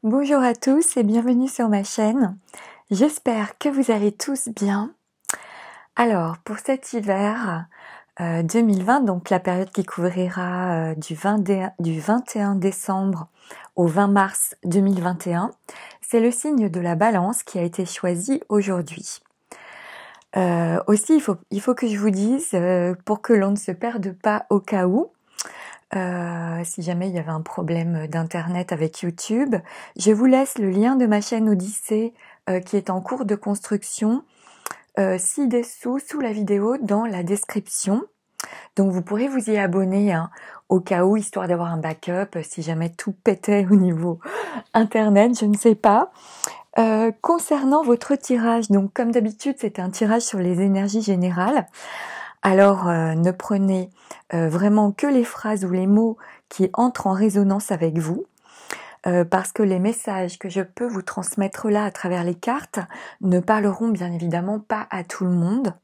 Bonjour à tous et bienvenue sur ma chaîne. J'espère que vous allez tous bien. Alors, pour cet hiver 2020, donc la période qui couvrira du 21 décembre au 20 mars 2021, c'est le signe de la Balance qui a été choisi aujourd'hui. Aussi, il faut que je vous dise, pour que l'on ne se perde pas au cas où, si jamais il y avait un problème d'internet avec YouTube, je vous laisse le lien de ma chaîne Odyssée qui est en cours de construction ci-dessous, sous la vidéo, dans la description. Donc vous pourrez vous y abonner au cas où, histoire d'avoir un backup, si jamais tout pétait au niveau internet, je ne sais pas. Concernant votre tirage, donc comme d'habitude c'est un tirage sur les énergies générales. Alors ne prenez vraiment que les phrases ou les mots qui entrent en résonance avec vous, parce que les messages que je peux vous transmettre là à travers les cartes ne parleront bien évidemment pas à tout le monde.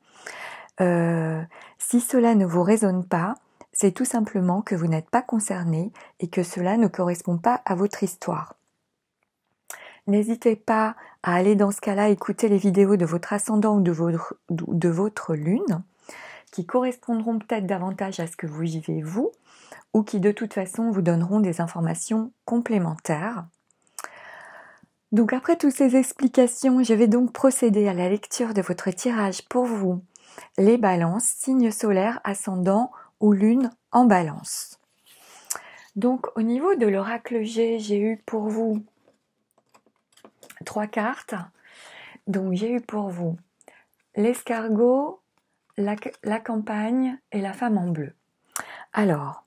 Si cela ne vous résonne pas, c'est tout simplement que vous n'êtes pas concerné et que cela ne correspond pas à votre histoire. N'hésitez pas à aller dans ce cas-là écouter les vidéos de votre ascendant ou de votre lune, qui correspondront peut-être davantage à ce que vous vivez vous, ou qui de toute façon vous donneront des informations complémentaires. Donc après toutes ces explications, je vais donc procéder à la lecture de votre tirage pour vous, les balances, signes solaires, ascendant ou lune en balance. Donc au niveau de l'oracle G, j'ai eu pour vous 3 cartes. Donc j'ai eu pour vous l'escargot, la campagne et la femme en bleu. Alors,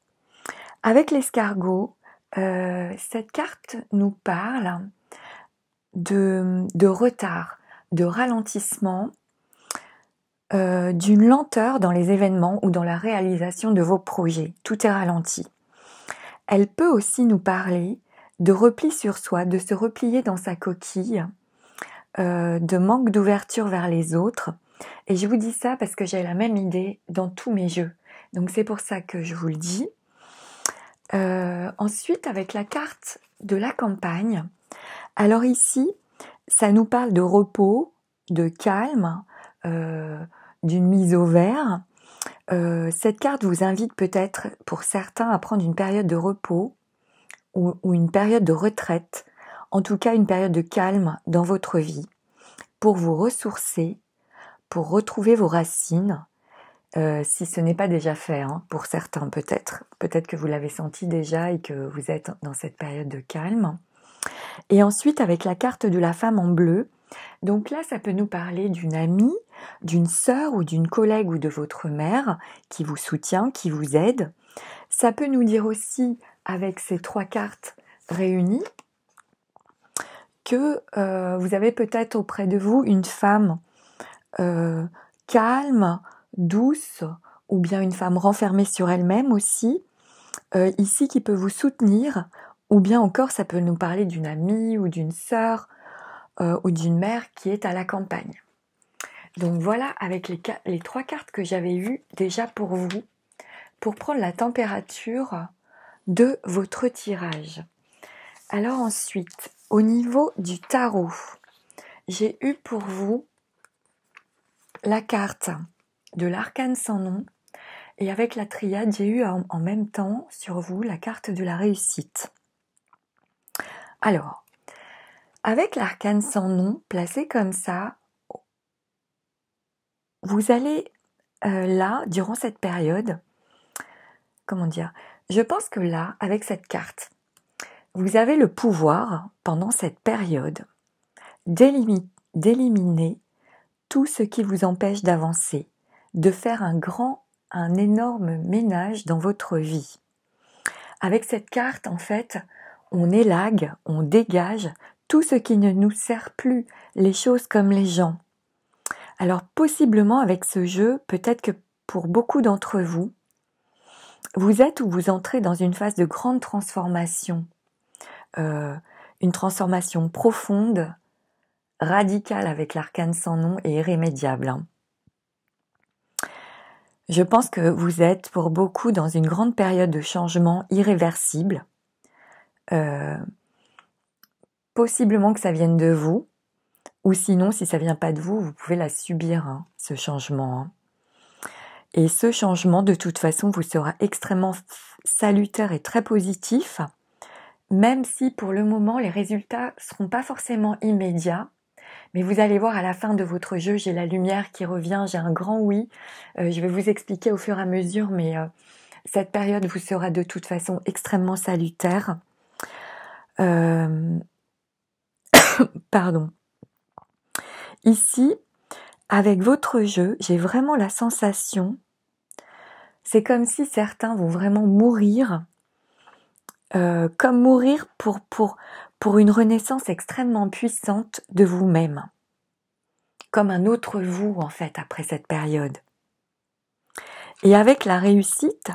avec l'escargot, cette carte nous parle de retard, de ralentissement, d'une lenteur dans les événements ou dans la réalisation de vos projets. Tout est ralenti. Elle peut aussi nous parler de repli sur soi, de se replier dans sa coquille, de manque d'ouverture vers les autres. Et je vous dis ça parce que j'ai la même idée dans tous mes jeux. Donc c'est pour ça que je vous le dis. Ensuite, avec la carte de la campagne, alors ici, ça nous parle de repos, de calme, d'une mise au vert. Cette carte vous invite peut-être, pour certains, à prendre une période de repos ou une période de retraite, en tout cas une période de calme dans votre vie, pour vous ressourcer, pour retrouver vos racines, si ce n'est pas déjà fait, pour certains peut-être. Peut-être que vous l'avez senti déjà et que vous êtes dans cette période de calme. Et ensuite, avec la carte de la femme en bleu, donc là, ça peut nous parler d'une amie, d'une sœur ou d'une collègue ou de votre mère qui vous soutient, qui vous aide. Ça peut nous dire aussi, avec ces 3 cartes réunies, que vous avez peut-être auprès de vous une femme calme, douce, ou bien une femme renfermée sur elle-même aussi, ici qui peut vous soutenir, ou bien encore ça peut nous parler d'une amie ou d'une sœur ou d'une mère qui est à la campagne. Donc voilà, avec les 3 cartes que j'avais eues déjà pour vous, pour prendre la température de votre tirage. Alors ensuite, au niveau du tarot, j'ai eu pour vous la carte de l'arcane sans nom, et avec la triade, j'ai eu en même temps sur vous la carte de la réussite. Alors, avec l'arcane sans nom, placé comme ça, vous allez là, durant cette période, comment dire, je pense que là, avec cette carte, vous avez le pouvoir, pendant cette période, d'éliminer tout ce qui vous empêche d'avancer, de faire un énorme ménage dans votre vie. Avec cette carte, en fait, on élague, on dégage tout ce qui ne nous sert plus, les choses comme les gens. Alors possiblement avec ce jeu, peut-être que pour beaucoup d'entre vous, vous êtes ou vous entrez dans une phase de grande transformation, une transformation profonde, radicale avec l'arcane sans nom et irrémédiable. Je pense que vous êtes pour beaucoup dans une grande période de changement irréversible, possiblement que ça vienne de vous, ou sinon, si ça vient pas de vous, vous pouvez la subir, hein, ce changement. Hein. Et ce changement, de toute façon, vous sera extrêmement salutaire et très positif, même si pour le moment, les résultats seront pas forcément immédiats. Mais vous allez voir à la fin de votre jeu, j'ai la lumière qui revient, j'ai un grand oui. Je vais vous expliquer au fur et à mesure, mais cette période vous sera de toute façon extrêmement salutaire. Pardon. Ici, avec votre jeu, j'ai vraiment la sensation, c'est comme si certains vont vraiment mourir, comme mourir pour une renaissance extrêmement puissante de vous-même. Comme un autre vous, en fait, après cette période. Et avec la réussite,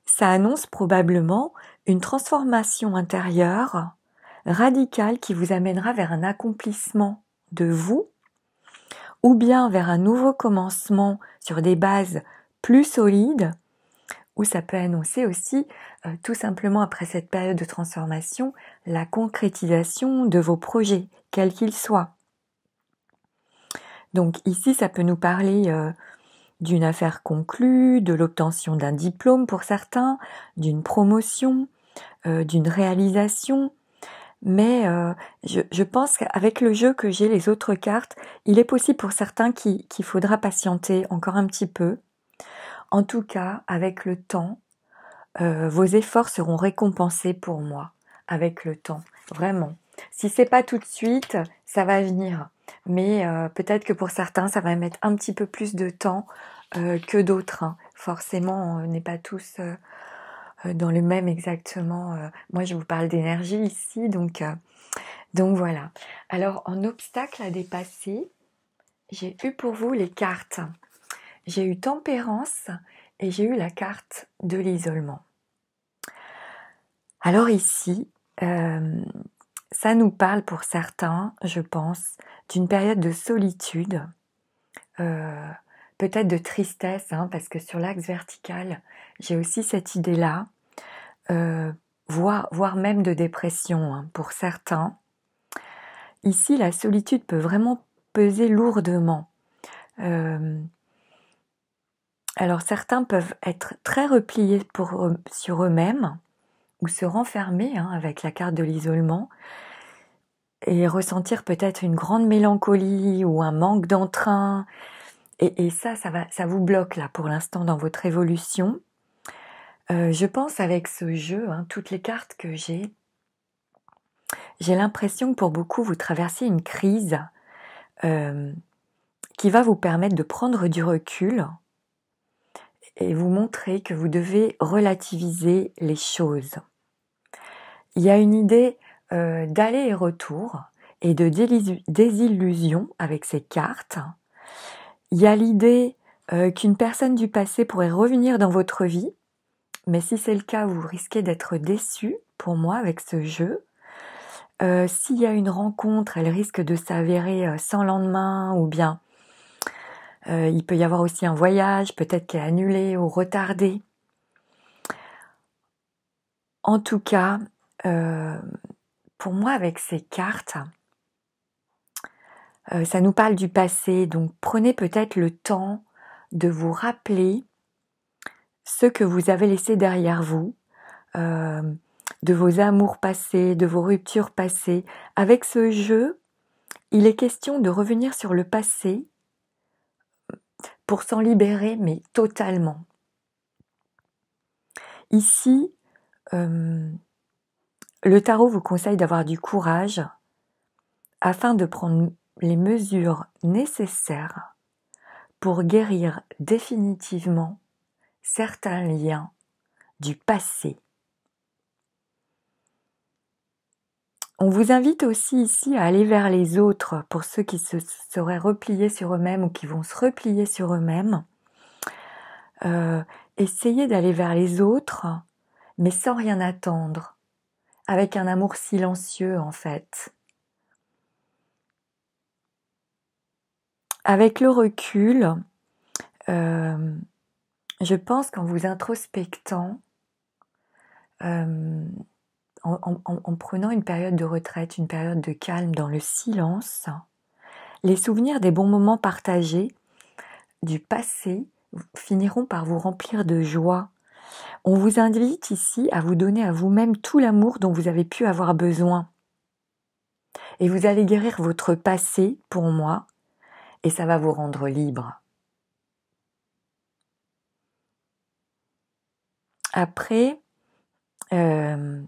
ça annonce probablement une transformation intérieure radicale qui vous amènera vers un accomplissement de vous, ou bien vers un nouveau commencement sur des bases plus solides, ou ça peut annoncer aussi, tout simplement après cette période de transformation, la concrétisation de vos projets, quels qu'ils soient. Donc ici, ça peut nous parler d'une affaire conclue, de l'obtention d'un diplôme pour certains, d'une promotion, d'une réalisation. Mais je pense qu'avec le jeu que j'ai, les autres cartes, il est possible pour certains qu'il faudra patienter encore un petit peu. En tout cas, avec le temps, vos efforts seront récompensés pour moi, avec le temps, vraiment. Si c'est pas tout de suite, ça va venir. Mais peut-être que pour certains, ça va mettre un petit peu plus de temps que d'autres. Hein. Forcément, on n'est pas tous dans le même exactement. Moi, je vous parle d'énergie ici, donc voilà. Alors, en obstacle à dépasser, j'ai eu pour vous les cartes. J'ai eu tempérance et j'ai eu la carte de l'isolement. Alors ici, ça nous parle pour certains, je pense, d'une période de solitude, peut-être de tristesse, hein, parce que sur l'axe vertical, j'ai aussi cette idée-là, voire même de dépression, hein, pour certains. Ici, la solitude peut vraiment peser lourdement. Alors certains peuvent être très repliés sur eux-mêmes, ou se renfermer hein, avec la carte de l'isolement, et ressentir peut-être une grande mélancolie ou un manque d'entrain. Et ça vous bloque là pour l'instant dans votre évolution. Je pense avec ce jeu, hein, toutes les cartes que j'ai l'impression que pour beaucoup vous traversez une crise qui va vous permettre de prendre du recul et vous montrer que vous devez relativiser les choses. Il y a une idée d'aller et retour et de désillusion avec ces cartes. Il y a l'idée qu'une personne du passé pourrait revenir dans votre vie, mais si c'est le cas, vous risquez d'être déçu, pour moi, avec ce jeu. S'il y a une rencontre, elle risque de s'avérer sans lendemain, ou bien il peut y avoir aussi un voyage, peut-être qui est annulé ou retardé. En tout cas, pour moi, avec ces cartes, ça nous parle du passé, donc prenez peut-être le temps de vous rappeler ce que vous avez laissé derrière vous, de vos amours passés, de vos ruptures passées. Avec ce jeu, il est question de revenir sur le passé pour s'en libérer, mais totalement. Ici, le tarot vous conseille d'avoir du courage afin de prendre les mesures nécessaires pour guérir définitivement certains liens du passé. On vous invite aussi ici à aller vers les autres, pour ceux qui se seraient repliés sur eux-mêmes ou qui vont se replier sur eux-mêmes. Essayez d'aller vers les autres, mais sans rien attendre, avec un amour silencieux en fait. Avec le recul, je pense qu'en vous introspectant, en prenant une période de retraite, une période de calme dans le silence, les souvenirs des bons moments partagés du passé finiront par vous remplir de joie. On vous invite ici à vous donner à vous-même tout l'amour dont vous avez pu avoir besoin. Et vous allez guérir votre passé, pour moi, et ça va vous rendre libre. Après, il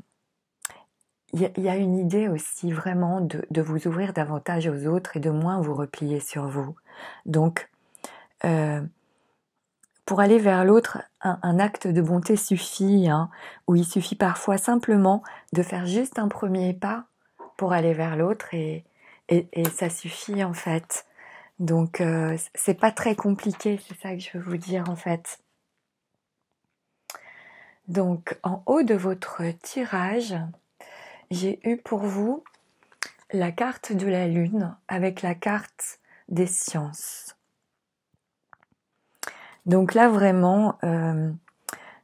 y a une idée aussi vraiment de vous ouvrir davantage aux autres et de moins vous replier sur vous. Donc, pour aller vers l'autre, un acte de bonté suffit, hein, où il suffit parfois simplement de faire juste un premier pas pour aller vers l'autre et ça suffit en fait. Donc c'est pas très compliqué, c'est ça que je veux vous dire en fait. Donc en haut de votre tirage, j'ai eu pour vous la carte de la lune avec la carte des sciences. Donc là vraiment,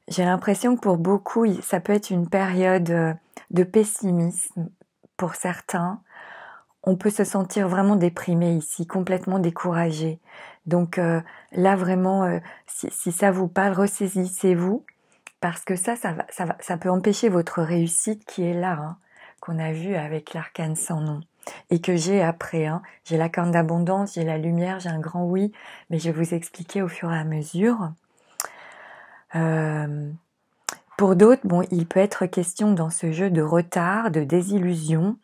j'ai l'impression que pour beaucoup, ça peut être une période de pessimisme pour certains. On peut se sentir vraiment déprimé ici, complètement découragé. Donc là vraiment, si ça vous parle, ressaisissez-vous, parce que ça peut empêcher votre réussite qui est là, hein, qu'on a vu avec l'arcane sans nom, et que j'ai après. Hein. J'ai la corne d'abondance, j'ai la lumière, j'ai un grand oui, mais je vais vous expliquer au fur et à mesure. Pour d'autres, bon, il peut être question dans ce jeu de retard, de désillusion,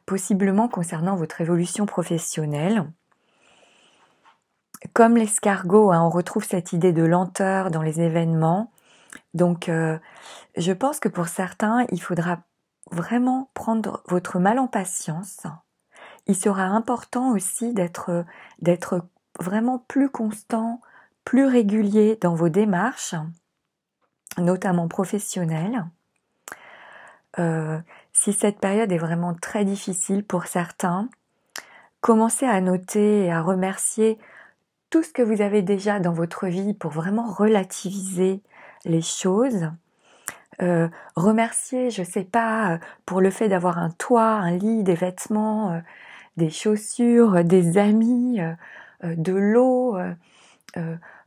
possiblement concernant votre évolution professionnelle. Comme l'escargot, hein, on retrouve cette idée de lenteur dans les événements. Donc, je pense que pour certains, il faudra vraiment prendre votre mal en patience. Il sera important aussi d'être vraiment plus constant, plus régulier dans vos démarches, notamment professionnelles. Si cette période est vraiment très difficile pour certains, commencez à noter et à remercier tout ce que vous avez déjà dans votre vie pour vraiment relativiser les choses. Remercier, je sais pas, pour le fait d'avoir un toit, un lit, des vêtements, des chaussures, des amis, de l'eau.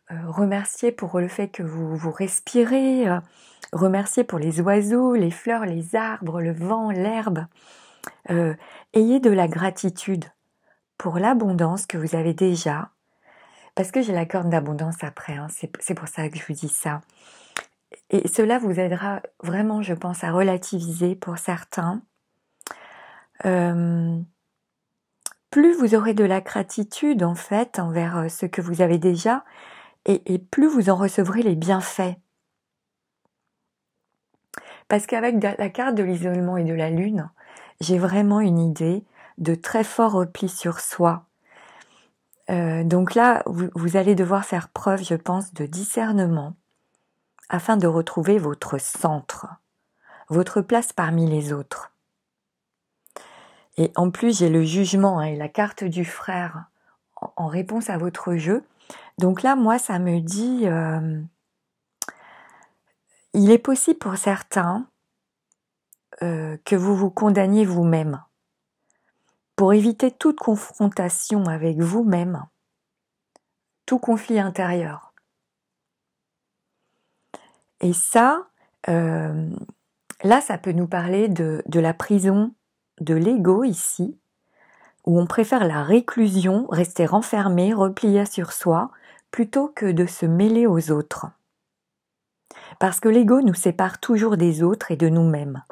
Remercier pour le fait que vous respirez. Remercier pour les oiseaux, les fleurs, les arbres, le vent, l'herbe. Ayez de la gratitude pour l'abondance que vous avez déjà. Parce que j'ai la corne d'abondance après, hein, c'est pour ça que je vous dis ça. Et cela vous aidera vraiment, je pense, à relativiser pour certains. Plus vous aurez de la gratitude, en fait, envers ce que vous avez déjà, et plus vous en recevrez les bienfaits. Parce qu'avec la carte de l'isolement et de la lune, j'ai vraiment une idée de très fort repli sur soi. Donc là, vous allez devoir faire preuve, je pense, de discernement afin de retrouver votre centre, votre place parmi les autres. Et en plus, j'ai le jugement, hein, et la carte du frère en réponse à votre jeu. Donc là, moi, ça me dit, il est possible pour certains que vous vous condamniez vous-même pour éviter toute confrontation avec vous-même, tout conflit intérieur. Et ça, là, ça peut nous parler de la prison de l'ego ici, où on préfère la réclusion, rester renfermé, replié sur soi, plutôt que de se mêler aux autres. Parce que l'ego nous sépare toujours des autres et de nous-mêmes.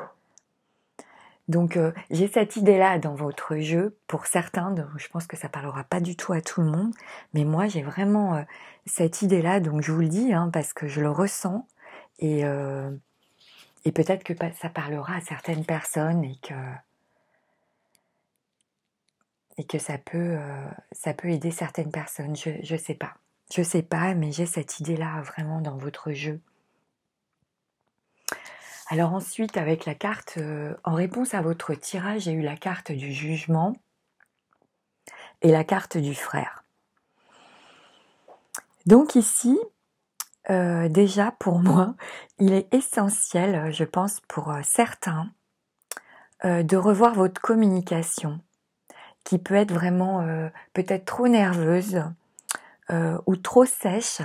Donc j'ai cette idée-là dans votre jeu, pour certains, je pense que ça parlera pas du tout à tout le monde, mais moi j'ai vraiment cette idée-là, donc je vous le dis, hein, parce que je le ressens, et peut-être que ça parlera à certaines personnes, et que ça peut aider certaines personnes, je sais pas, mais j'ai cette idée-là vraiment dans votre jeu. Alors ensuite, avec la carte, en réponse à votre tirage, j'ai eu la carte du jugement et la carte du frère. Donc ici, déjà pour moi, il est essentiel, je pense pour certains, de revoir votre communication, qui peut être vraiment peut-être trop nerveuse ou trop sèche,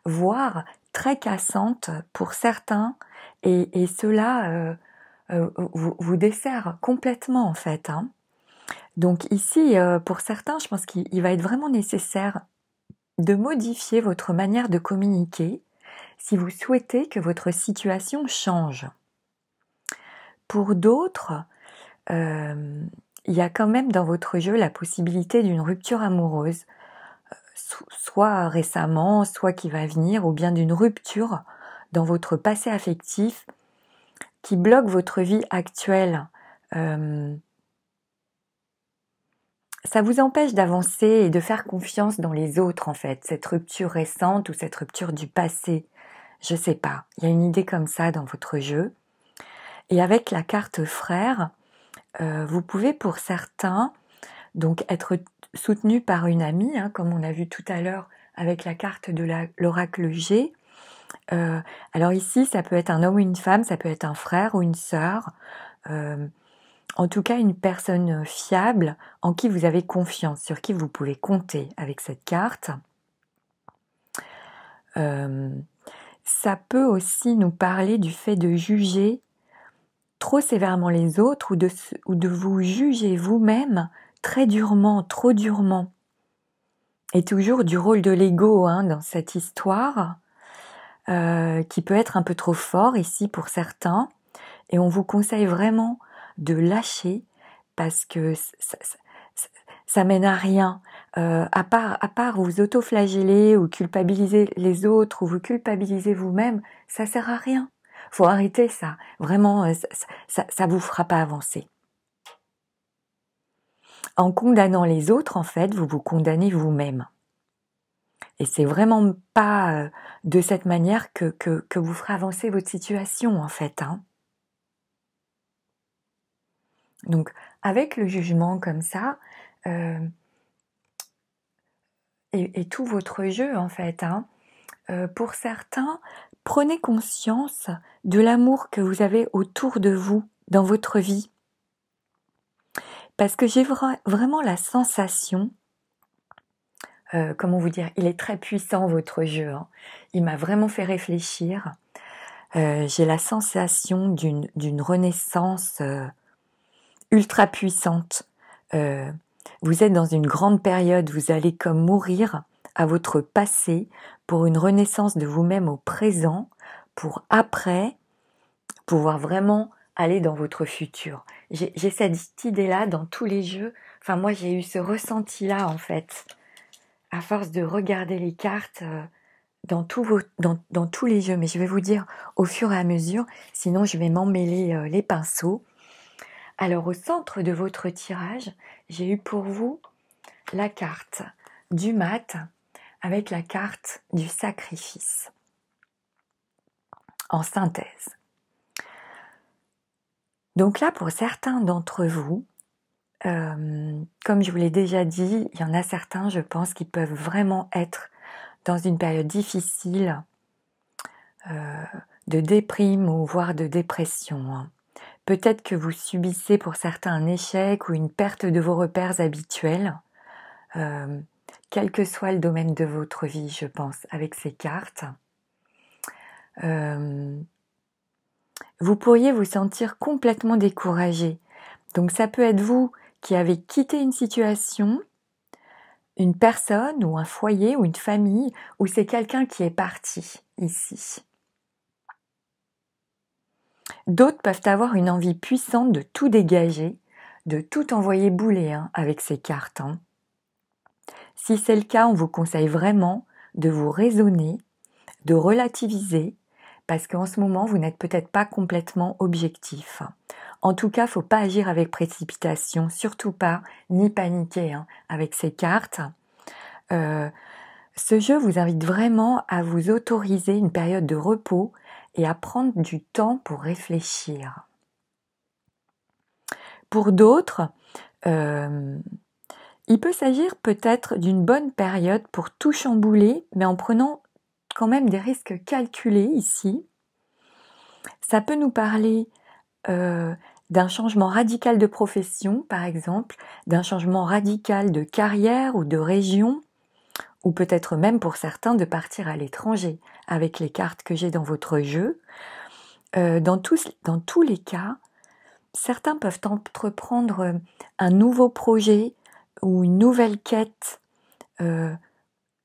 voire très cassante pour certains, et cela vous dessert complètement en fait. Hein. Donc ici, pour certains, je pense qu'il va être vraiment nécessaire de modifier votre manière de communiquer si vous souhaitez que votre situation change. Pour d'autres, il y a quand même dans votre jeu la possibilité d'une rupture amoureuse, soit récemment, soit qui va venir, ou bien d'une rupture dans votre passé affectif qui bloque votre vie actuelle. Ça vous empêche d'avancer et de faire confiance dans les autres en fait, cette rupture récente ou cette rupture du passé. Je sais pas, il y a une idée comme ça dans votre jeu. Et avec la carte frère, vous pouvez pour certains donc être soutenu par une amie, hein, comme on a vu tout à l'heure avec la carte de l'oracle G. Alors ici, ça peut être un homme ou une femme, ça peut être un frère ou une sœur. En tout cas, une personne fiable en qui vous avez confiance, sur qui vous pouvez compter avec cette carte. Ça peut aussi nous parler du fait de juger trop sévèrement les autres ou de vous juger vous-même très durement, trop durement. Et toujours du rôle de l'ego hein, dans cette histoire, qui peut être un peu trop fort ici pour certains. Et on vous conseille vraiment de lâcher parce que ça mène à rien. À part vous autoflageller ou culpabiliser les autres ou vous culpabiliser vous-même, ça sert à rien. Faut arrêter ça. Vraiment, ça vous fera pas avancer. En condamnant les autres, en fait, vous vous condamnez vous-même. Et c'est vraiment pas de cette manière que vous ferez avancer votre situation, en fait. Hein. Donc, avec le jugement comme ça, et tout votre jeu, en fait, hein, pour certains, prenez conscience de l'amour que vous avez autour de vous, dans votre vie. Parce que j'ai vraiment la sensation, comment vous dire, il est très puissant votre jeu, hein. Il m'a vraiment fait réfléchir. J'ai la sensation d'une renaissance ultra puissante. Vous êtes dans une grande période, vous allez comme mourir à votre passé pour une renaissance de vous-même au présent, pour après pouvoir vraiment aller dans votre futur. J'ai cette idée-là dans tous les jeux. Enfin, moi, j'ai eu ce ressenti-là, en fait, à force de regarder les cartes dans tous les jeux. Mais je vais vous dire au fur et à mesure, sinon je vais m'emmêler les pinceaux. Alors, au centre de votre tirage, j'ai eu pour vous la carte du mat avec la carte du sacrifice. En synthèse. Donc là, pour certains d'entre vous, comme je vous l'ai déjà dit, il y en a certains, je pense, qui peuvent vraiment être dans une période difficile de déprime ou voire de dépression. Hein. Peut-être que vous subissez pour certains un échec ou une perte de vos repères habituels, quel que soit le domaine de votre vie, je pense, avec ces cartes. Vous pourriez vous sentir complètement découragé. Donc ça peut être vous qui avez quitté une situation, une personne ou un foyer ou une famille, ou c'est quelqu'un qui est parti ici. D'autres peuvent avoir une envie puissante de tout dégager, de tout envoyer bouler hein, avec ces cartes. Hein. Si c'est le cas, on vous conseille vraiment de vous raisonner, de relativiser, parce qu'en ce moment, vous n'êtes peut-être pas complètement objectif. En tout cas, il ne faut pas agir avec précipitation, surtout pas, ni paniquer hein, avec ces cartes. Ce jeu vous invite vraiment à vous autoriser une période de repos et à prendre du temps pour réfléchir. Pour d'autres, il peut s'agir peut-être d'une bonne période pour tout chambouler, mais en prenant quand même des risques calculés ici. Ça peut nous parler d'un changement radical de profession, par exemple, d'un changement radical de carrière ou de région, ou peut-être même pour certains de partir à l'étranger avec les cartes que j'ai dans votre jeu. Dans tous les cas, certains peuvent entreprendre un nouveau projet ou une nouvelle quête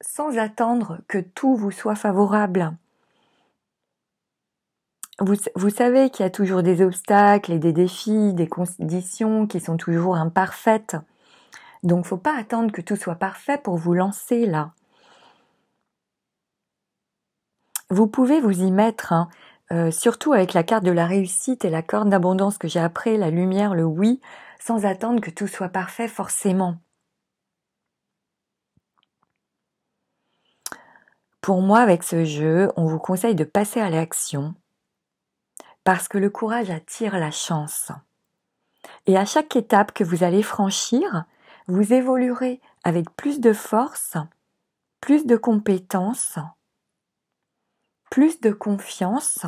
sans attendre que tout vous soit favorable. Vous savez qu'il y a toujours des obstacles et des défis, des conditions qui sont toujours imparfaites. Donc, faut pas attendre que tout soit parfait pour vous lancer là. Vous pouvez vous y mettre, hein, surtout avec la carte de la réussite et la corde d'abondance que j'ai après, la lumière, le oui, sans attendre que tout soit parfait forcément. Pour moi, avec ce jeu, on vous conseille de passer à l'action parce que le courage attire la chance. Et à chaque étape que vous allez franchir, vous évoluerez avec plus de force, plus de compétences, plus de confiance.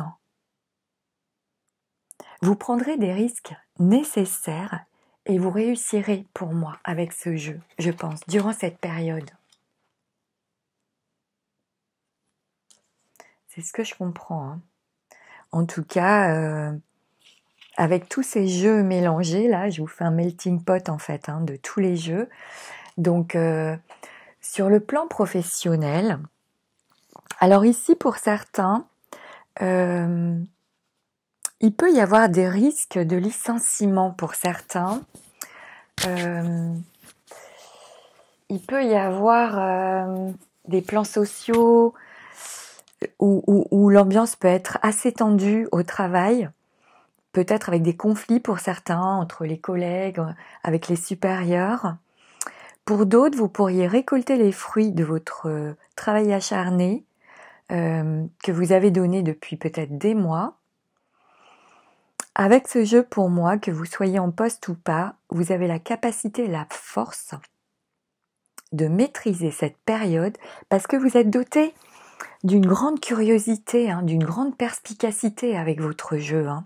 Vous prendrez des risques nécessaires et vous réussirez pour moi avec ce jeu, je pense, durant cette période. C'est ce que je comprends, hein. En tout cas, avec tous ces jeux mélangés, là, je vous fais un melting pot en fait, hein, de tous les jeux. Donc, sur le plan professionnel, alors ici pour certains, il peut y avoir des risques de licenciement pour certains. Il peut y avoir des plans sociaux où l'ambiance peut être assez tendue au travail, peut-être avec des conflits pour certains entre les collègues, avec les supérieurs. Pour d'autres, vous pourriez récolter les fruits de votre travail acharné que vous avez donné depuis peut-être des mois. Avec ce jeu, pour moi, que vous soyez en poste ou pas, vous avez la capacité et la force de maîtriser cette période parce que vous êtes doté d'une grande curiosité, hein, d'une grande perspicacité avec votre jeu, hein.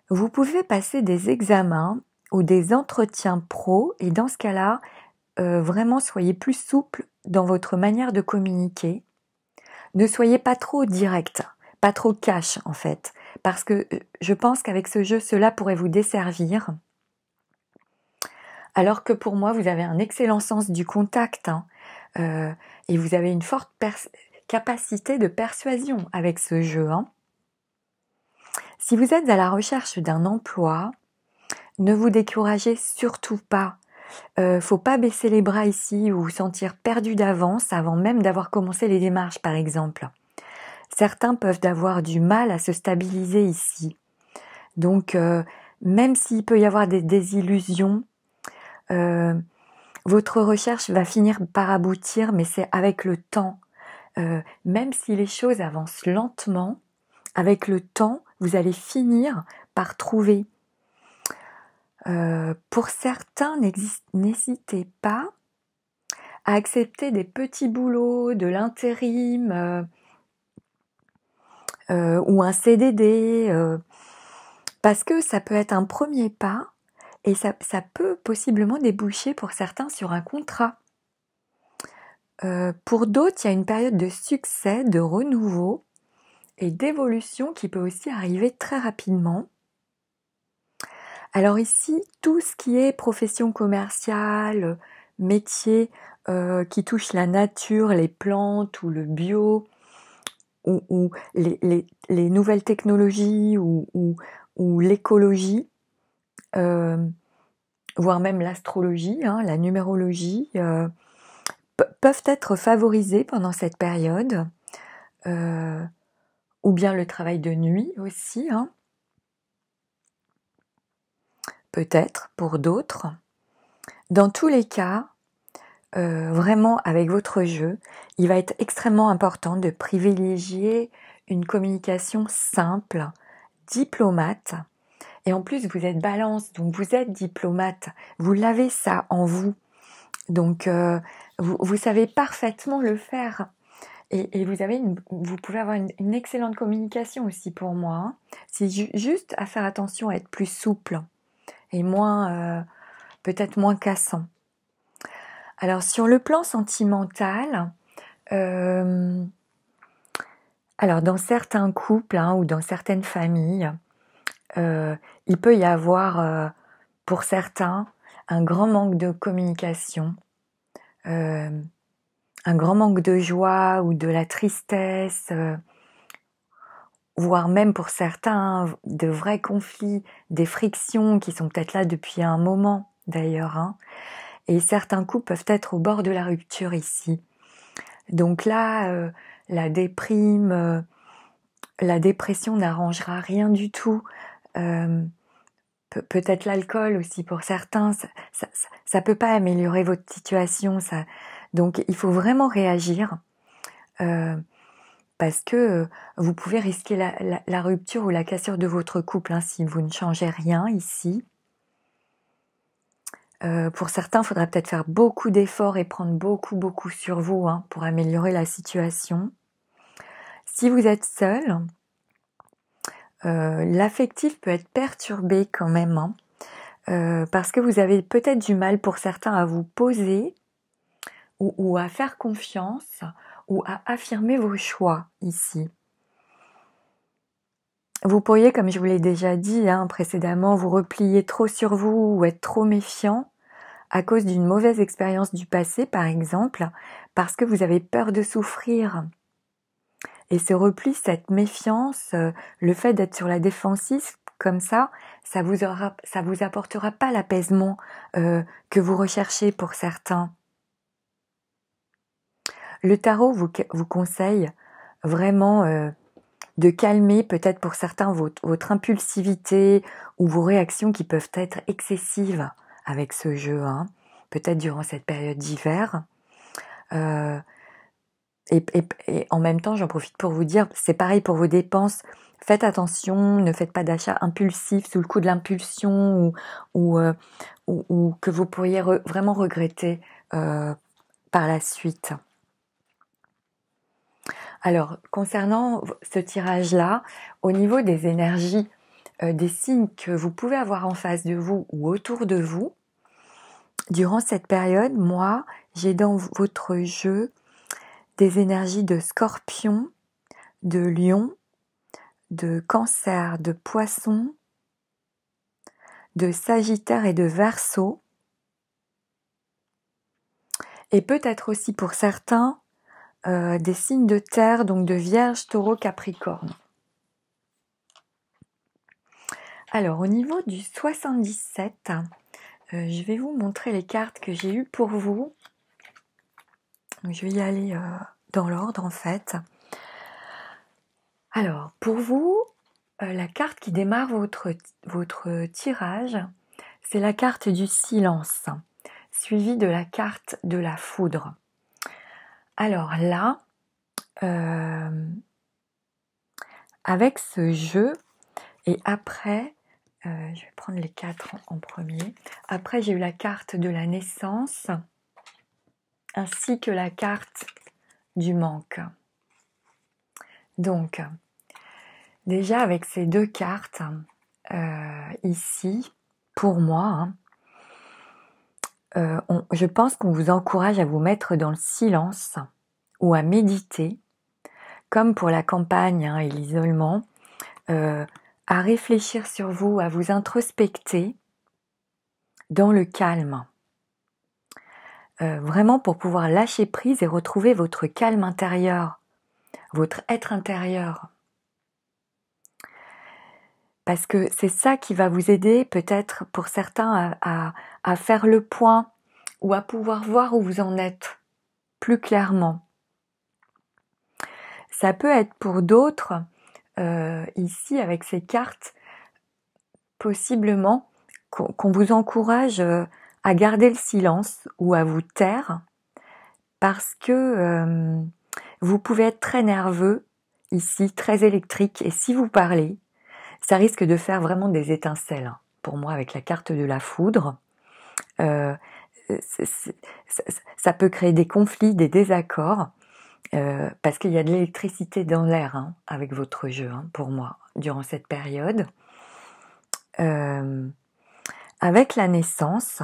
Vous pouvez passer des examens ou des entretiens pro et dans ce cas-là, vraiment soyez plus souple dans votre manière de communiquer. Ne soyez pas trop direct, pas trop cash en fait, parce que je pense qu'avec ce jeu, cela pourrait vous desservir. Alors que pour moi, vous avez un excellent sens du contact, hein, et vous avez une forte capacité de persuasion avec ce jeu, hein. Si vous êtes à la recherche d'un emploi, ne vous découragez surtout pas. Faut pas baisser les bras ici ou vous sentir perdu d'avance avant même d'avoir commencé les démarches, par exemple. Certains peuvent avoir du mal à se stabiliser ici. Donc, même s'il peut y avoir des désillusions, votre recherche va finir par aboutir, mais c'est avec le temps. Même si les choses avancent lentement, avec le temps, vous allez finir par trouver. Pour certains, n'hésitez pas à accepter des petits boulots, de l'intérim ou un CDD, parce que ça peut être un premier pas et ça peut possiblement déboucher pour certains sur un contrat. Pour d'autres, il y a une période de succès, de renouveau et d'évolution qui peut aussi arriver très rapidement. Alors ici, tout ce qui est profession commerciale, métier qui touche la nature, les plantes ou le bio, ou les nouvelles technologies ou l'écologie, voire même l'astrologie, hein, la numérologie, peuvent être favorisés pendant cette période, ou bien le travail de nuit aussi, hein, peut-être pour d'autres. Dans tous les cas, vraiment avec votre jeu, il va être extrêmement important de privilégier une communication simple, diplomate. Et en plus, vous êtes balance, donc vous êtes diplomate. Vous l'avez ça en vous. Donc, vous savez parfaitement le faire. Et vous pouvez avoir une excellente communication aussi pour moi, hein. C'est juste à faire attention à être plus souple et moins, peut-être moins cassant. Alors sur le plan sentimental, alors dans certains couples, hein, ou dans certaines familles, il peut y avoir, pour certains, un grand manque de communication, un grand manque de joie ou de la tristesse, voire même pour certains, de vrais conflits, des frictions qui sont peut-être là depuis un moment d'ailleurs, hein. Et certains couples peuvent être au bord de la rupture ici. Donc là, la déprime, la dépression n'arrangera rien du tout. Peut-être l'alcool aussi pour certains, ça peut pas améliorer votre situation. Donc il faut vraiment réagir. Parce que vous pouvez risquer la rupture ou la cassure de votre couple, hein, si vous ne changez rien ici. Pour certains, il faudra peut-être faire beaucoup d'efforts et prendre beaucoup sur vous, hein, pour améliorer la situation. Si vous êtes seul, l'affectif peut être perturbé quand même, hein, parce que vous avez peut-être du mal pour certains à vous poser ou à faire confiance ou à affirmer vos choix ici. Vous pourriez, comme je vous l'ai déjà dit, hein, précédemment, vous replier trop sur vous ou être trop méfiant à cause d'une mauvaise expérience du passé, par exemple, parce que vous avez peur de souffrir. Et ce repli, cette méfiance, le fait d'être sur la défensive comme ça vous apportera pas l'apaisement que vous recherchez pour certains. Le tarot vous conseille vraiment de calmer peut-être pour certains votre impulsivité ou vos réactions qui peuvent être excessives avec ce jeu, hein, peut-être durant cette période d'hiver. Et en même temps, j'en profite pour vous dire, c'est pareil pour vos dépenses. Faites attention, ne faites pas d'achats impulsifs sous le coup de l'impulsion ou que vous pourriez vraiment regretter par la suite. Alors, concernant ce tirage-là, au niveau des énergies, des signes que vous pouvez avoir en face de vous ou autour de vous, durant cette période, moi, j'ai dans votre jeu des énergies de Scorpion, de Lion, de Cancer, de Poisson, de Sagittaire et de Verseau. Et peut-être aussi pour certains, des signes de terre, donc de Vierge, Taureau, Capricorne. Alors, au niveau du 77, je vais vous montrer les cartes que j'ai eues pour vous. Donc, je vais y aller dans l'ordre, en fait. Alors, pour vous, la carte qui démarre votre tirage, c'est la carte du silence, suivie de la carte de la foudre. Alors là, avec ce jeu, et après, je vais prendre les 4 en premier. Après, j'ai eu la carte de la naissance, ainsi que la carte du manque. Donc, déjà avec ces deux cartes, ici, pour moi, hein, je pense qu'on vous encourage à vous mettre dans le silence ou à méditer, comme pour la campagne, hein, et l'isolement, à réfléchir sur vous, à vous introspecter dans le calme. Vraiment pour pouvoir lâcher prise et retrouver votre calme intérieur, votre être intérieur. Parce que c'est ça qui va vous aider peut-être pour certains à faire le point ou à pouvoir voir où vous en êtes plus clairement. Ça peut être pour d'autres, ici avec ces cartes, possiblement qu'on vous encourage à garder le silence ou à vous taire parce que vous pouvez être très nerveux ici, très électrique, et si vous parlez, ça risque de faire vraiment des étincelles. Pour moi, avec la carte de la foudre, ça peut créer des conflits, des désaccords, parce qu'il y a de l'électricité dans l'air hein, avec votre jeu, hein, pour moi, durant cette période. Avec la naissance,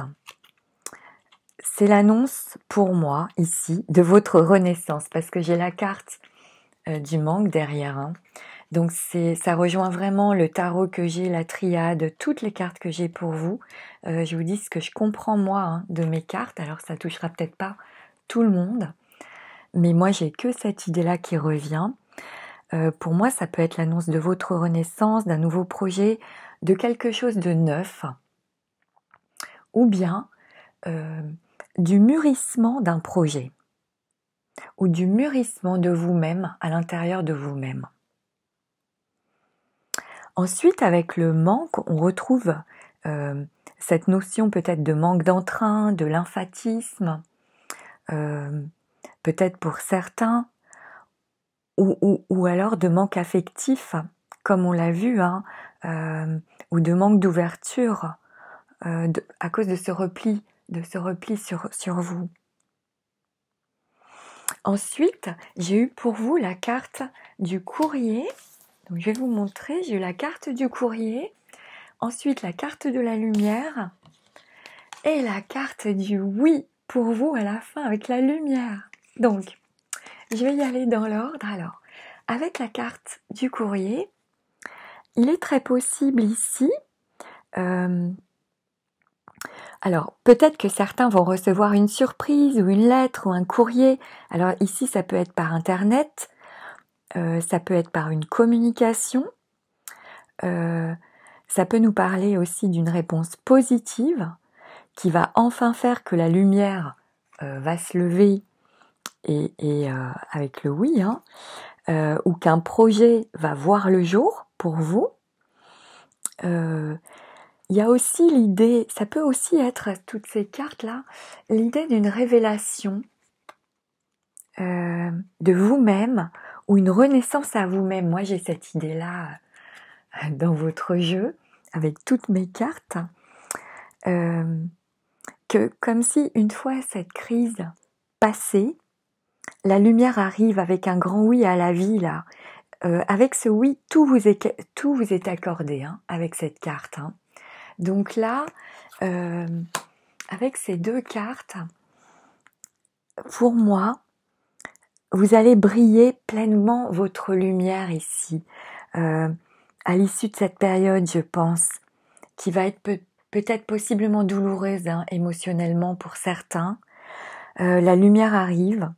c'est l'annonce pour moi, ici, de votre renaissance, parce que j'ai la carte du manque derrière. Hein. Donc ça rejoint vraiment le tarot que j'ai, la triade, toutes les cartes que j'ai pour vous. Je vous dis ce que je comprends moi hein, de mes cartes, alors ça touchera peut-être pas tout le monde, mais moi j'ai que cette idée-là qui revient. Pour moi ça peut être l'annonce de votre renaissance, d'un nouveau projet, de quelque chose de neuf, ou bien du mûrissement d'un projet, ou du mûrissement de vous-même à l'intérieur de vous-même. Ensuite, avec le manque, on retrouve cette notion peut-être de manque d'entrain, de lymphatisme, peut-être pour certains, ou alors de manque affectif, comme on l'a vu, hein, ou de manque d'ouverture à cause de ce repli sur vous. Ensuite, j'ai eu pour vous la carte du courrier. Donc, je vais vous montrer, j'ai eu la carte du courrier, ensuite la carte de la lumière et la carte du oui pour vous à la fin avec la lumière. Donc, je vais y aller dans l'ordre. Alors, avec la carte du courrier, il est très possible ici, alors peut-être que certains vont recevoir une surprise ou une lettre ou un courrier. Alors ici, ça peut être par internet, ça peut être par une communication, ça peut nous parler aussi d'une réponse positive qui va enfin faire que la lumière va se lever et avec le oui, hein, ou qu'un projet va voir le jour pour vous. Il y a aussi l'idée, ça peut aussi être, toutes ces cartes-là, l'idée d'une révélation de vous-même ou une renaissance à vous-même. Moi, j'ai cette idée-là dans votre jeu, avec toutes mes cartes, que comme si une fois cette crise passée, la lumière arrive avec un grand oui à la vie, là. Avec ce oui, tout vous est accordé, hein, avec cette carte. Hein. Donc là, avec ces deux cartes, pour moi, vous allez briller pleinement votre lumière ici, à l'issue de cette période, je pense, qui va être peut-être possiblement douloureuse hein, émotionnellement pour certains. La lumière arrive,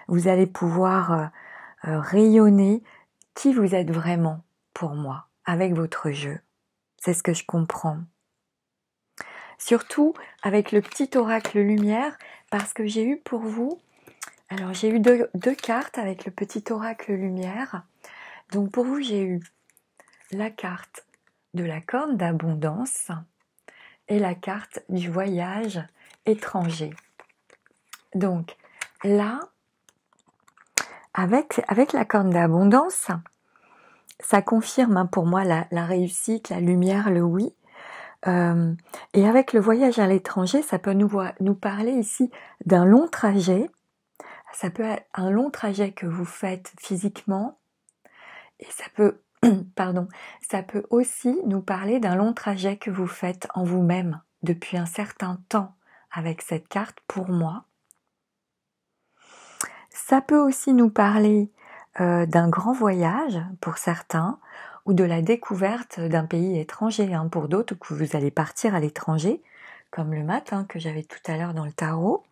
vous allez pouvoir rayonner qui vous êtes vraiment pour moi, avec votre jeu. C'est ce que je comprends. Surtout avec le petit oracle lumière, parce que j'ai eu pour vous, alors j'ai eu deux cartes avec le petit oracle lumière. Donc pour vous, j'ai eu la carte de la corne d'abondance et la carte du voyage étranger. Donc là, avec la corne d'abondance, ça confirme hein, pour moi la réussite, la lumière, le oui. Et avec le voyage à l'étranger, ça peut nous parler ici d'un long trajet. Ça peut être un long trajet que vous faites physiquement et ça peut, ça peut aussi nous parler d'un long trajet que vous faites en vous-même depuis un certain temps avec cette carte pour moi. Ça peut aussi nous parler d'un grand voyage pour certains ou de la découverte d'un pays étranger hein, pour d'autres que vous allez partir à l'étranger, comme le matin que j'avais tout à l'heure dans le tarot.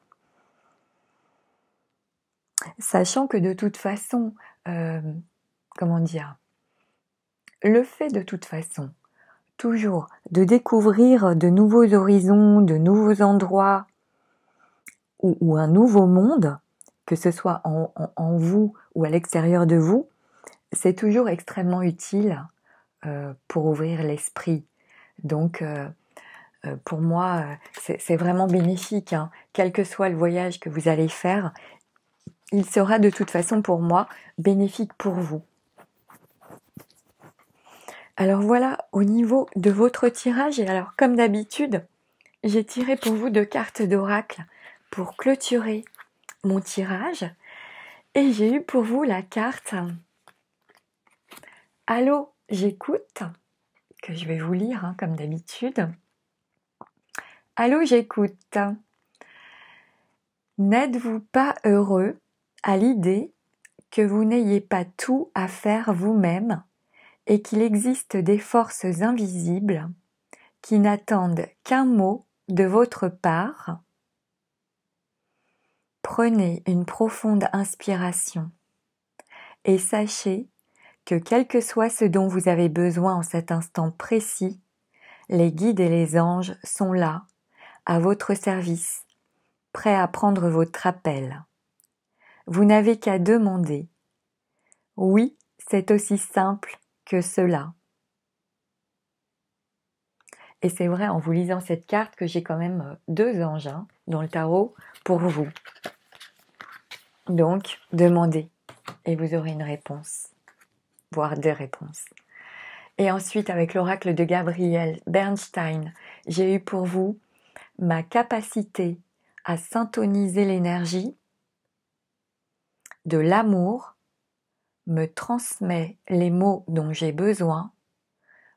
Sachant que de toute façon, comment dire, le fait de toute façon, toujours de découvrir de nouveaux horizons, de nouveaux endroits ou un nouveau monde, que ce soit en vous ou à l'extérieur de vous, c'est toujours extrêmement utile pour ouvrir l'esprit. Donc, pour moi, c'est vraiment bénéfique. Hein. Quel que soit le voyage que vous allez faire, il sera de toute façon pour moi bénéfique pour vous. Alors voilà, au niveau de votre tirage, et alors comme d'habitude, j'ai tiré pour vous 2 cartes d'oracle pour clôturer mon tirage. Et j'ai eu pour vous la carte « Allô, j'écoute » que je vais vous lire comme d'habitude. « Allô, j'écoute. N'êtes-vous pas heureux à l'idée que vous n'ayez pas tout à faire vous-même et qu'il existe des forces invisibles qui n'attendent qu'un mot de votre part? Prenez une profonde inspiration et sachez que quel que soit ce dont vous avez besoin en cet instant précis, les guides et les anges sont là, à votre service, prêts à prendre votre appel. Vous n'avez qu'à demander. Oui, c'est aussi simple que cela. » Et c'est vrai en vous lisant cette carte que j'ai quand même 2 anges dans le tarot pour vous. Donc, demandez et vous aurez une réponse, voire 2 réponses. Et ensuite, avec l'oracle de Gabriel Bernstein, j'ai eu pour vous ma capacité à syntoniser l'énergie de l'amour me transmet les mots dont j'ai besoin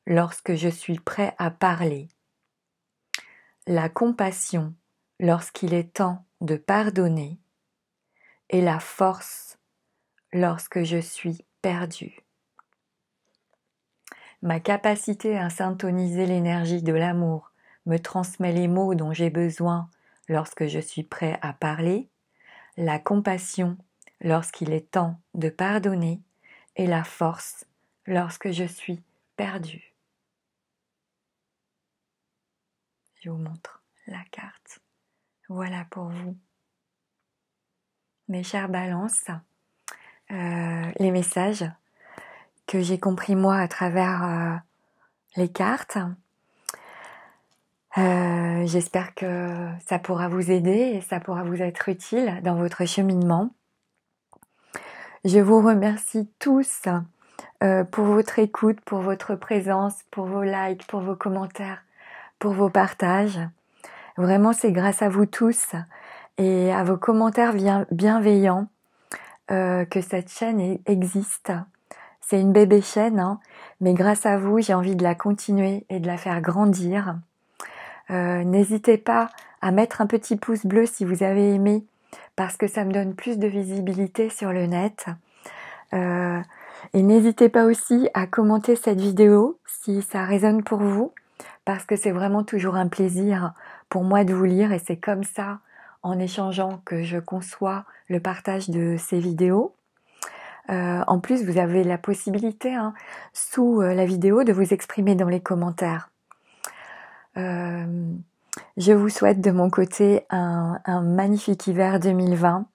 lorsque je suis prêt à parler. La compassion lorsqu'il est temps de pardonner et la force lorsque je suis perdu. Ma capacité à syntoniser l'énergie de l'amour me transmet les mots dont j'ai besoin lorsque je suis prêt à parler, la compassion lorsqu'il est temps de pardonner et la force lorsque je suis perdu. Je vous montre la carte. Voilà pour vous. Mes chères balances, les messages que j'ai compris moi à travers les cartes. J'espère que ça pourra vous aider et ça pourra vous être utile dans votre cheminement. Je vous remercie tous pour votre écoute, pour votre présence, pour vos likes, pour vos commentaires, pour vos partages. Vraiment, c'est grâce à vous tous et à vos commentaires bienveillants que cette chaîne existe. C'est une bébé chaîne, mais grâce à vous, j'ai envie de la continuer et de la faire grandir. N'hésitez pas à mettre un petit pouce bleu si vous avez aimé, parce que ça me donne plus de visibilité sur le net. Et n'hésitez pas aussi à commenter cette vidéo si ça résonne pour vous, parce que c'est vraiment toujours un plaisir pour moi de vous lire et c'est comme ça, en échangeant, que je conçois le partage de ces vidéos. En plus, vous avez la possibilité, sous la vidéo, de vous exprimer dans les commentaires. Je vous souhaite de mon côté un magnifique hiver 2020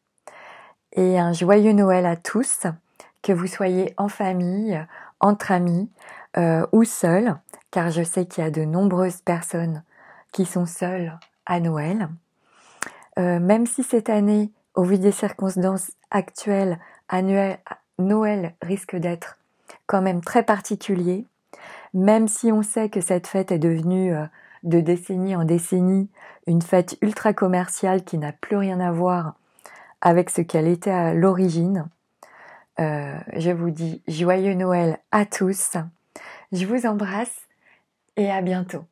et un joyeux Noël à tous, que vous soyez en famille, entre amis ou seuls, car je sais qu'il y a de nombreuses personnes qui sont seules à Noël. Même si cette année, au vu des circonstances actuelles, Noël risque d'être quand même très particulier, même si on sait que cette fête est devenue de décennie en décennie une fête ultra commerciale qui n'a plus rien à voir avec ce qu'elle était à l'origine. Je vous dis joyeux Noël à tous, je vous embrasse et à bientôt.